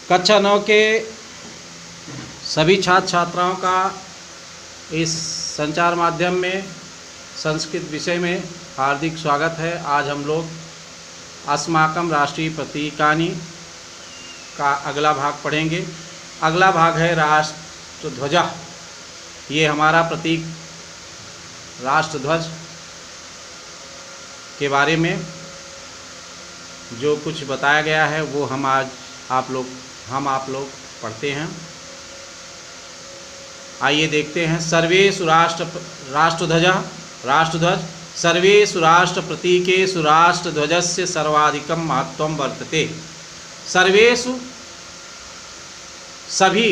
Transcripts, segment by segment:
कक्षा 9 के सभी छात्र छात्राओं का इस संचार माध्यम में संस्कृत विषय में हार्दिक स्वागत है। आज हम लोग अस्माकं राष्ट्रीय प्रतीकानि का अगला भाग पढ़ेंगे। अगला भाग है राष्ट्रध्वज। ये हमारा प्रतीक राष्ट्रध्वज के बारे में जो कुछ बताया गया है वो हम आप लोग पढ़ते हैं। आइए देखते हैं। सर्वेषु राष्ट्रध्वज सर्वेषु राष्ट्र प्रतीकेषु राष्ट्रध्वजस्य सर्वाधिकं महत्वं वर्तते। सर्वेषु सभी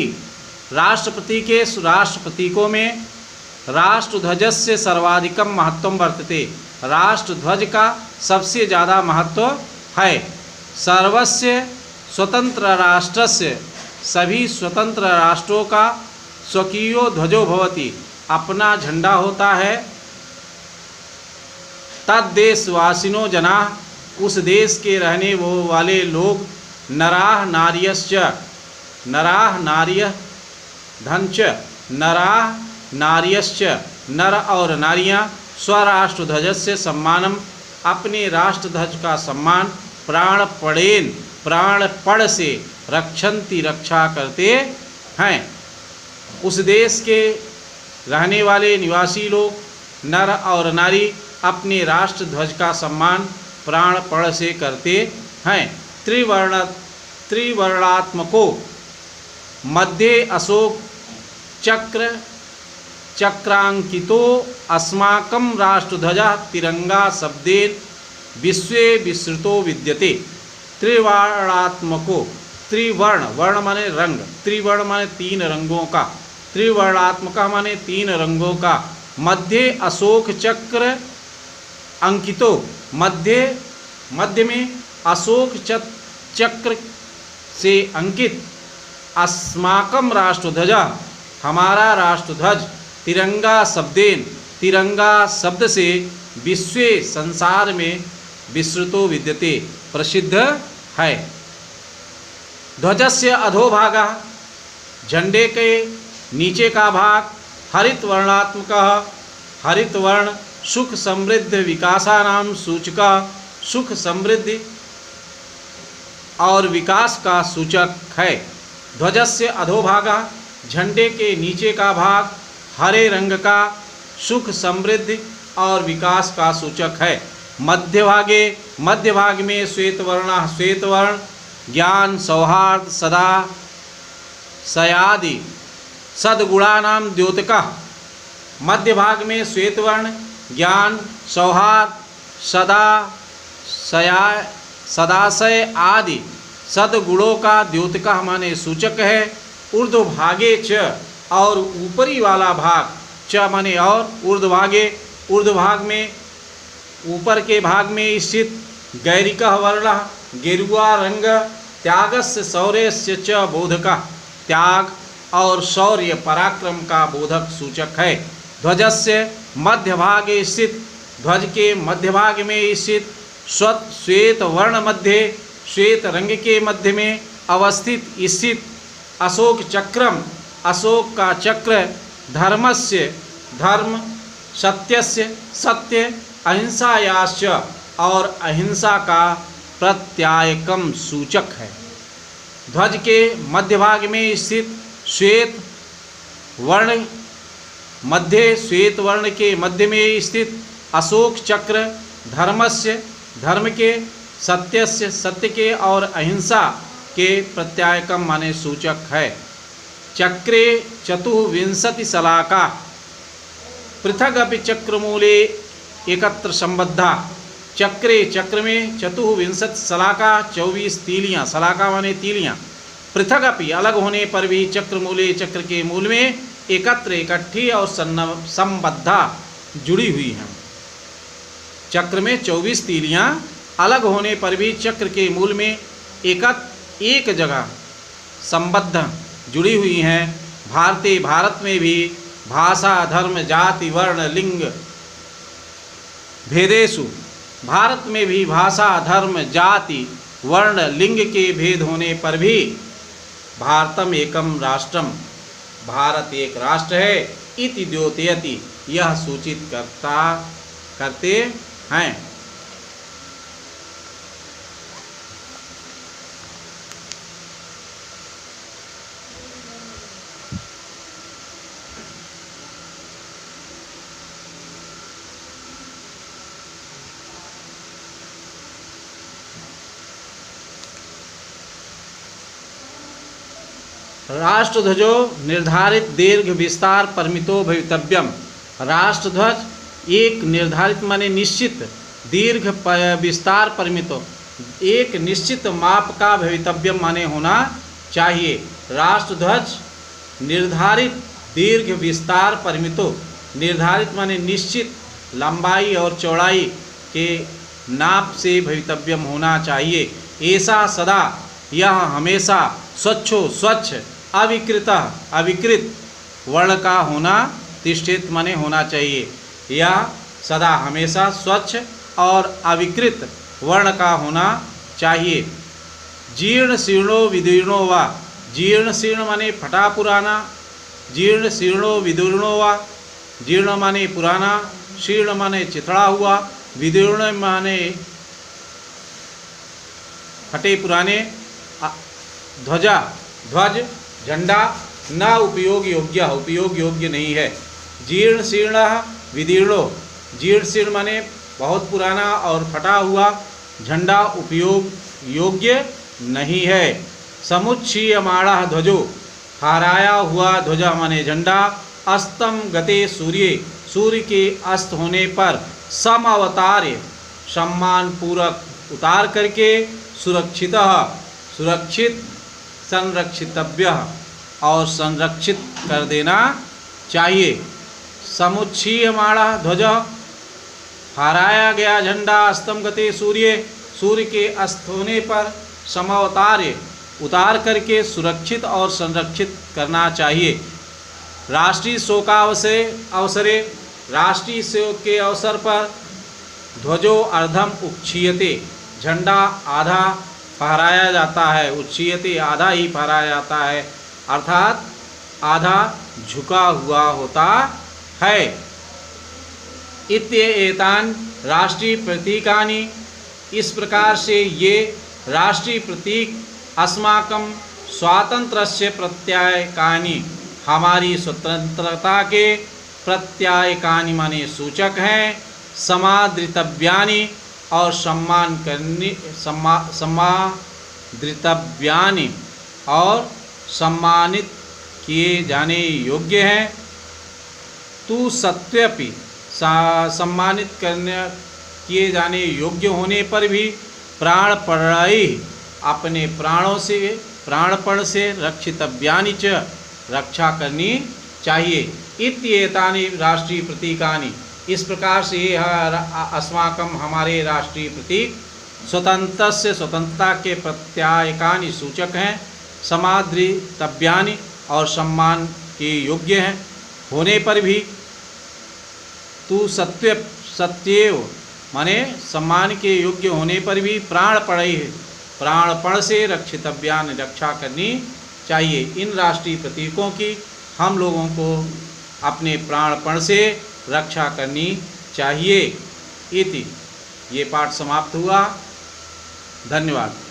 राष्ट्र प्रतीकेषु राष्ट्र प्रतीकों में राष्ट्रध्वजस्य सर्वाधिकं महत्वं वर्तते। राष्ट्रध्वज का सबसे ज़्यादा महत्व है। सर्वस्य स्वतंत्र राष्ट्रस्य सभी स्वतंत्र राष्ट्रों का स्वकीयो ध्वजो भवति अपना झंडा होता है। तद्देशवासिनो जनाः उस देश के रहने वाले लोग नराः नार्यश्च नराः नार्यः धनच नराः नार्यश्च नर और नारियां स्वराष्ट्रध्वजस्य सम्मानम अपने राष्ट्रध्वज का सम्मान प्राणपण से रक्षन्ति रक्षा करते हैं। उस देश के रहने वाले निवासी लोग नर और नारी अपने राष्ट्रध्वज का सम्मान प्राणपण से करते हैं। त्रिवर्णात्मको मध्ये अशोक चक्रांकितो अस्माकं राष्ट्रध्वजः तिरंगा शब्देन विश्वे विस्तृतो विद्यते। त्रिवर्णात्मको वर्ण माने रंग, त्रिवर्ण माने तीन रंगों का, त्रिवर्णात्मक माने तीन रंगों का। मध्य अशोक चक्र अंकितो मध्य में अशोक चक्र से अंकित अस्माकं राष्ट्रध्वज हमारा राष्ट्रध्वज तिरंगा शब्द से विश्वे संसार में विस्तृतो विद्यते प्रसिद्ध है। ध्वजस्य अधोभागः झंडे के नीचे का भाग हरित वर्णात्मकः हरित वर्ण सुख समृद्ध विकासानां सूचकः सुख समृद्धि और विकास का सूचक है। ध्वजस्य अधोभागः झंडे के नीचे का भाग हरे रंग का सुख समृद्धि और विकास का सूचक है। मध्य भाग में श्वेत वर्ण ज्ञान सौहार्द सदा सयादि सद्गुणानां द्योतकः। मध्य भाग में श्वेत वर्ण ज्ञान सौहार्द सदाशय आदि सद्गुणों का द्योतकः माने सूचक है। ऊर्ध्वभागे च और ऊपरी वाला भाग च माने और ऊर्ध्वभाग में ऊपर के भाग में स्थित गैरिकः वर्णः गेरुआ रंग त्यागस्य शौर्यस्य च बोधकः त्याग और शौर्य पराक्रम का बोधक सूचक है। ध्वजस्य मध्य भागे स्थित ध्वज के मध्य भाग में स्थित श्वेत वर्ण मध्य श्वेत रंग के मध्य में अवस्थित स्थित अशोक चक्रम अशोक का चक्र धर्मस्य धर्म सत्यस्य सत्य अहिंसायाश्च और अहिंसा का प्रत्यायकम सूचक है। ध्वज के मध्य भाग में स्थित श्वेत वर्ण के मध्य में स्थित अशोक चक्र धर्मस्य धर्म के सत्यस्य सत्य के और अहिंसा के प्रत्यायकम माने सूचक है। चक्रे 24 शलाका पृथक अपि चक्रमूले एकत्र संबद्धा। चक्र में 24 शलाका 24 तीलियाँ शलाका माने तीलियाँ पृथक अपि अलग होने पर भी चक्रमूले चक्र के मूल में एकत्र इकट्ठी और संबद्धा जुड़ी हुई हैं। चक्र में 24 तीलियाँ अलग होने पर भी चक्र के मूल में एक जगह संबद्ध जुड़ी हुई हैं। भारत में भी भाषा धर्म जाति वर्ण लिंग भेदेषु भारत में भी भाषा धर्म जाति वर्ण लिंग के भेद होने पर भी भारतम एकम राष्ट्रम, भारत एक राष्ट्र है, इति द्योतयति, यह सूचित करते हैं। राष्ट्रध्वजो निर्धारित दीर्घ विस्तार परिमितो भवितव्यम। राष्ट्रध्वज एक निर्धारित माने निश्चित, दीर्घ विस्तार परिमितो एक निश्चित माप का भवितव्यम माने होना चाहिए। राष्ट्रध्वज निर्धारित दीर्घ विस्तार परिमितो, निर्धारित माने निश्चित लंबाई और चौड़ाई के नाप से भवितव्यम होना चाहिए। ऐसा सदा, यह हमेशा, स्वच्छो स्वच्छ, अविकृत वर्ण का होना, तिष्ठित माने होना चाहिए। यह सदा हमेशा स्वच्छ और अविकृत वर्ण का होना चाहिए। जीर्ण शीर्णो विदीर्णो वा, जीर्ण शीर्ण माने फटा पुराना, जीर्ण शीर्णो विदीर्णो वा, जीर्ण माने पुराना, शीर्ण माने चिथड़ा हुआ, विदीर्ण माने फटे पुराने। ध्वजा, ध्वज, झंडा न उपयोग योग्य, उपयोग योग्य नहीं है। जीर्ण शीर्ण विदीर्णो, जीर्ण शीर्ण माने बहुत पुराना और फटा हुआ झंडा उपयोग योग्य नहीं है। समुच्छीयमाणा ध्वजो, फहराया हुआ ध्वजा माने झंडा, अस्तम गते सूर्य, सूर्य के अस्त होने पर समअवतार्य, सम्मान पूर्वक उतार करके, सुरक्षित, संरक्षितव्य और संरक्षित कर देना चाहिए। समुच्छीयमाणा ध्वज, फहराया गया झंडा, अस्तम गते सूर्य, सूर्य के अस्त होने पर समअवतार्य, उतार करके सुरक्षित और संरक्षित करना चाहिए। राष्ट्रीय शोकावसरे, राष्ट्रीय शोक के अवसर पर ध्वजो अर्धम उक्षीयते, झंडा आधा फहराया जाता है। उच्छीयते आधा ही फहराया जाता है, अर्थात आधा झुका हुआ होता है। इत्येतान राष्ट्रीय प्रतीकानि, इस प्रकार से ये राष्ट्रीय प्रतीक अस्माकं स्वातंत्र्यस्य प्रत्ययकानि, हमारी स्वतंत्रता के प्रत्ययकानि माने सूचक हैं। समादृतव्यानि, और सम्मादृतव्यानि, और सम्मानित किए जाने योग्य हैं। तू सत्वपि, सम्मानित किए जाने योग्य होने पर भी प्राणपणैः, अपने प्राणों से, प्राणपण से रक्षितव्यानि च, रक्षा करनी चाहिए। इत्येतानि राष्ट्रीय प्रतीकानि, इस प्रकार से अस्माकं, हमारे राष्ट्रीय प्रतीक, स्वतंत्रस्य, स्वतंत्रता के प्रत्ययकानि सूचक हैं। समादृतव्यानि, और सम्मान के योग्य हैं होने पर भी। तू सत्येव माने सम्मान के योग्य होने पर भी प्राणपणैः, प्राणपण से रक्षितव्यानि, रक्षा करनी चाहिए। इन राष्ट्रीय प्रतीकों की हम लोगों को अपने प्राणपण से रक्षा करनी चाहिए। इति, ये पाठ समाप्त हुआ। धन्यवाद।